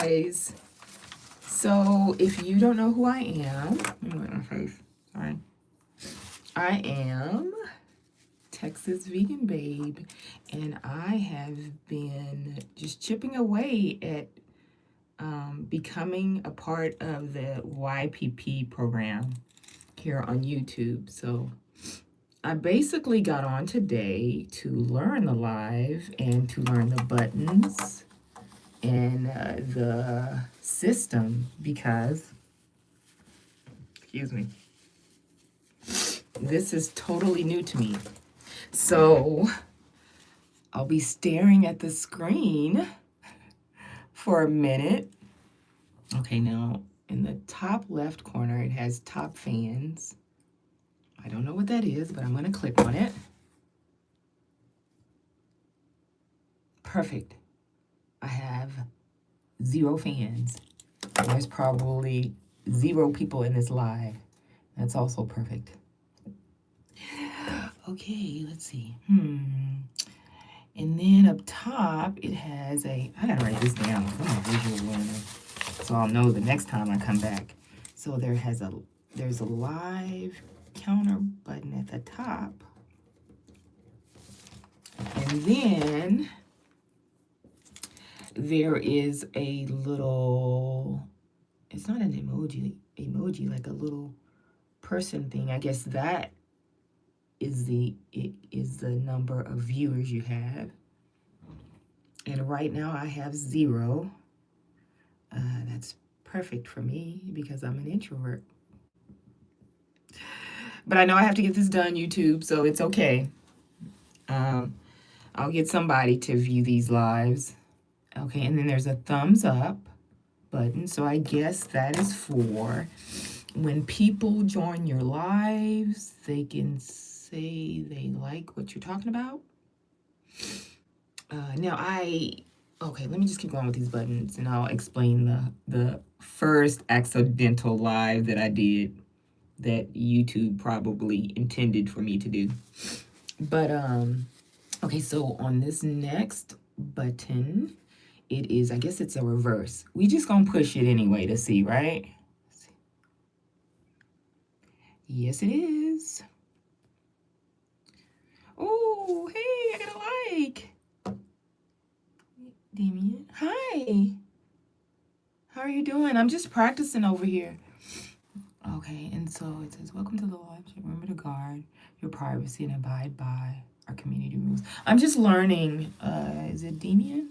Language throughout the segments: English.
guys. So if you don't know who I am, let me look at my face. Sorry. I am Texas Vegan Babe, and I have been just chipping away at becoming a part of the YPP program here on YouTube. So I basically got on today to learn the live and to learn the buttons and the system because, excuse me, this is totally new to me. So I'll be staring at the screen for a minute. Okay, now in the top left corner, it has top fans. I don't know what that is, but I'm going to click on it. Perfect. I have 0 fans. There's probably 0 people in this live. That's also perfect. Okay, let's see. And then up top, it has a, I gotta write this down. I'm a visual learner, so I'll know the next time I come back. So there's a live counter button at the top. And then there is a little, it's not an emoji, like a little person thing. I guess that is the number of viewers you have. And right now I have 0. That's perfect for me because I'm an introvert. But I know I have to get this done, YouTube, so it's okay. I'll get somebody to view these lives. Okay, and then there's a thumbs up button. So I guess that is for when people join your lives, they can say they like what you're talking about. Okay, let me just keep going with these buttons and I'll explain the first accidental live that I did that YouTube probably intended for me to do. But, okay, so on this next button, it is, I guess it's a reverse. We just gonna push it anyway to see, right? Yes, it is. Oh, hey, I got a like. Damien, hi. How are you doing? I'm just practicing over here. Okay, and so it says, welcome to the live chat. Remember to guard your privacy and abide by our community rules. I'm just learning. Is it Damien?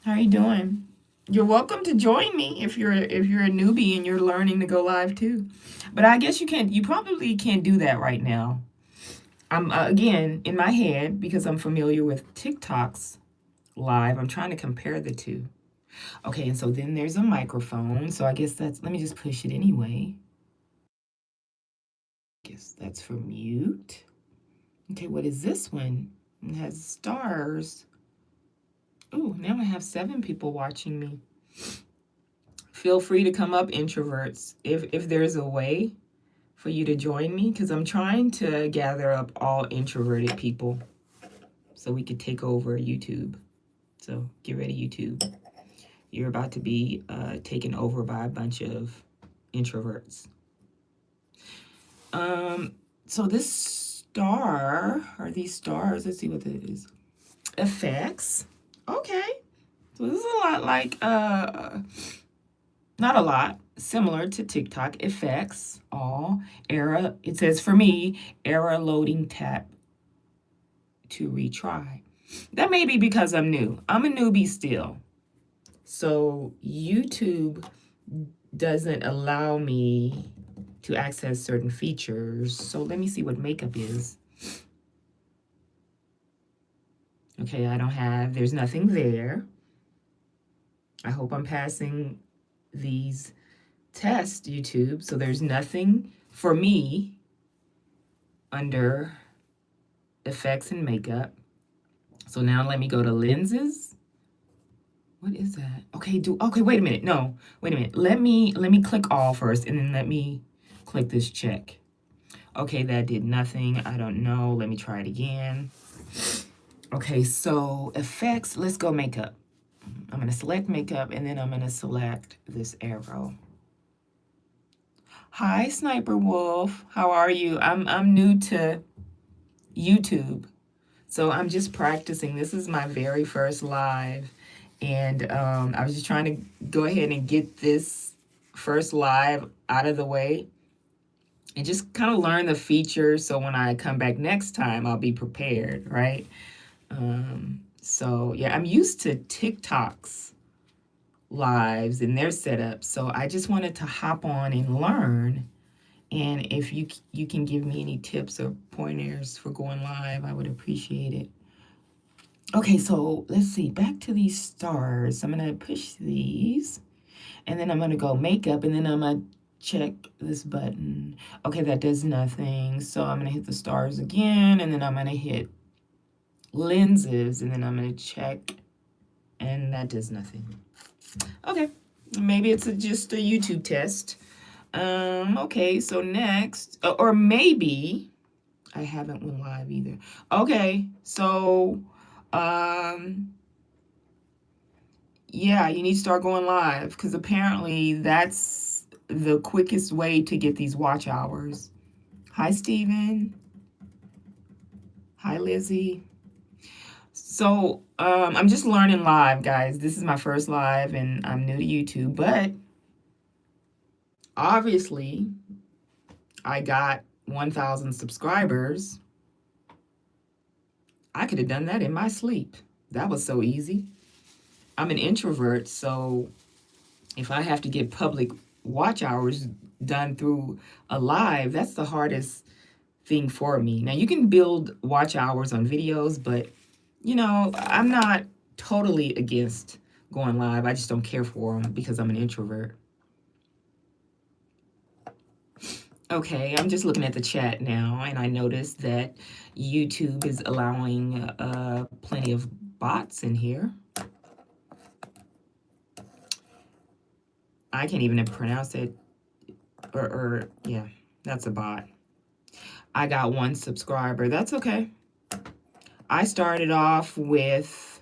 How are you doing? You're welcome to join me if you're a newbie and you're learning to go live too. But I guess you probably can't do that right now. I'm again in my head because I'm familiar with TikTok's live. I'm trying to compare the two. Okay, and so then there's a microphone. So I guess let me just push it anyway. Guess that's for mute. Okay, what is this one? It has stars. Oh, now I have 7 people watching me. Feel free to come up, introverts, if there's a way for you to join me, because I'm trying to gather up all introverted people so we could take over YouTube. So get ready, YouTube. You're about to be taken over by a bunch of introverts. So this star, or these stars, let's see what that is. Effects. Okay. So this is a lot like, not a lot, similar to TikTok. Effects, all, error. It says for me, error loading tap to retry. That may be because I'm new. I'm a newbie still. So YouTube doesn't allow me to access certain features. So let me see what makeup is. Okay, there's nothing there. I hope I'm passing these tests, YouTube. So there's nothing for me under effects and makeup. So now let me go to lenses. What is that? Okay, wait a minute. No, wait a minute. Let me click all first and then let me click this check. Okay, that did nothing. I don't know. Let me try it again. Okay, so effects, let's go makeup. I'm going to select makeup, and then I'm going to select this arrow. Hi, Sniper Wolf. How are you? I'm new to YouTube, so I'm just practicing. This is my very first live, and I was just trying to go ahead and get this first live out of the way and just kind of learn the features so when I come back next time, I'll be prepared, right? So yeah, I'm used to TikTok's lives and their setup, so I just wanted to hop on and learn. And if you can give me any tips or pointers for going live, I would appreciate it. Okay, so let's see. Back to these stars. I'm gonna push these, and then I'm gonna go makeup, and then I'm gonna check this button. Okay, that does nothing. So I'm gonna hit the stars again, and then I'm gonna hit lenses, and then I'm gonna check, and that does nothing. Okay, maybe it's just a YouTube test. Okay, so next, or maybe I haven't went live either. Okay, so, yeah, you need to start going live because apparently that's the quickest way to get these watch hours. Hi, Steven. Hi, Lizzie. So, I'm just learning live, guys. This is my first live and I'm new to YouTube, but obviously I got 1,000 subscribers. I could have done that in my sleep. That was so easy. I'm an introvert, so if I have to get public watch hours done through a live, that's the hardest thing for me. Now, you can build watch hours on videos, but I'm not totally against going live. I just don't care for them because I'm an introvert. Okay, I'm just looking at the chat now, and I noticed that YouTube is allowing plenty of bots in here. I can't even pronounce it. Or yeah, that's a bot. I got 1 subscriber. That's okay. I started off with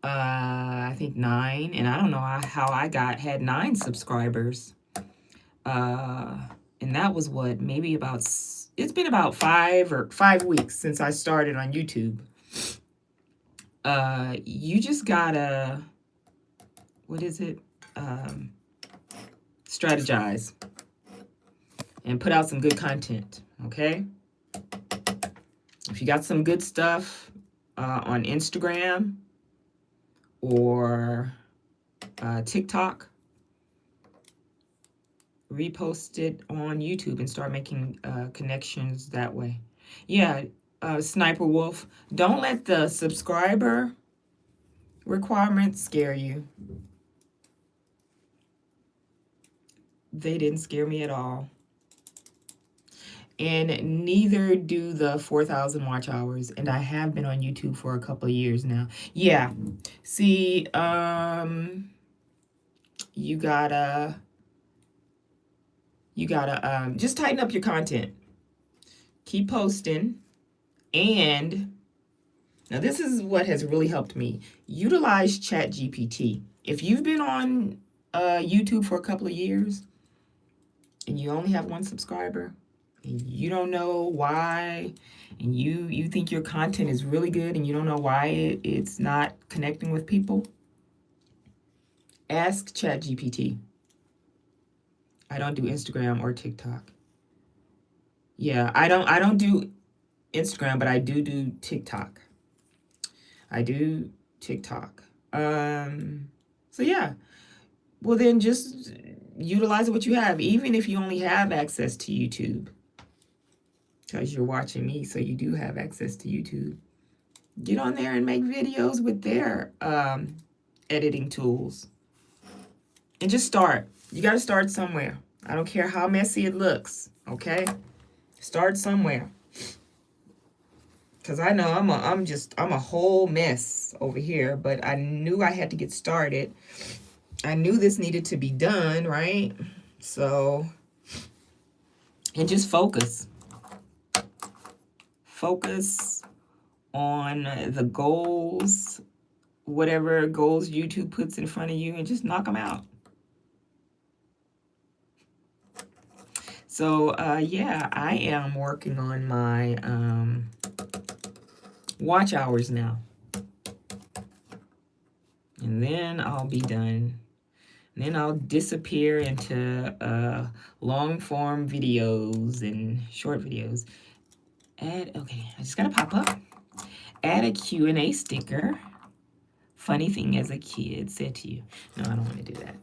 I think 9, and I don't know how I had 9 subscribers. And that was what, maybe about, it's been about 5 weeks since I started on YouTube. You just gotta, what is it? Strategize and put out some good content, okay? If you got some good stuff on Instagram or TikTok, repost it on YouTube and start making connections that way. Yeah, Sniper Wolf, don't let the subscriber requirements scare you. They didn't scare me at all. And neither do the 4,000 watch hours. And I have been on YouTube for a couple of years now. Yeah. See, you gotta just tighten up your content. Keep posting. And now this is what has really helped me. Utilize ChatGPT. If you've been on YouTube for a couple of years and you only have 1 subscriber, and you don't know why, and you think your content is really good and you don't know why it's not connecting with people, ask ChatGPT. I don't do Instagram or TikTok. Yeah, I don't do Instagram, but I do TikTok. I do TikTok. So yeah. Well, then just utilize what you have, even if you only have access to YouTube. Because you're watching me, so you do have access to YouTube. Get on there and make videos with their editing tools. And just start. You got to start somewhere. I don't care how messy it looks, okay? Start somewhere. Because I know I'm a whole mess over here, but I knew I had to get started. I knew this needed to be done, right? So, and just focus. Focus on the goals whatever goals YouTube puts in front of you and just knock them out. So, yeah, I am working on my watch hours now. And then I'll be done. And then I'll disappear into long form videos and short videos. Okay, I just gotta pop up. Add a Q&A sticker. Funny thing as a kid said to you. No, I don't want to do that.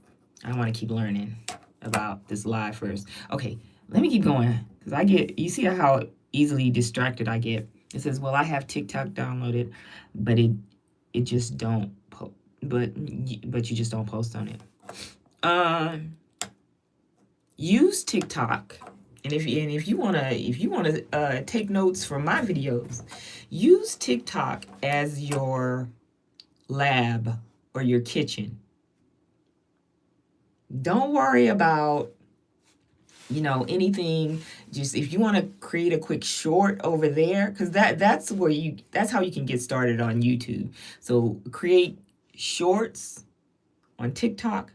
I want to keep learning about this live first. Okay, let me keep going. Because you see how easily distracted I get. It says, well, I have TikTok downloaded, but it just don't but you just don't post on it. Use TikTok, and if you wanna take notes from my videos, use TikTok as your lab or your kitchen. Don't worry about anything. Just if you want to create a quick short over there, because that's how you can get started on YouTube. So create shorts on TikTok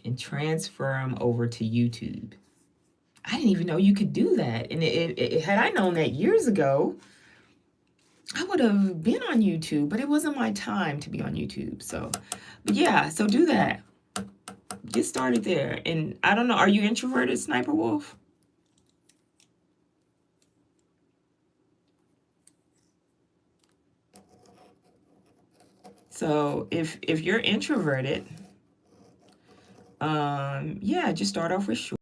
and transfer them over to YouTube. I didn't even know you could do that. And had I known that years ago, I would have been on YouTube, but it wasn't my time to be on YouTube. So, but yeah, so do that. Get started there. And I don't know, are you introverted, Sniper Wolf? So if you're introverted, yeah, just start off with short.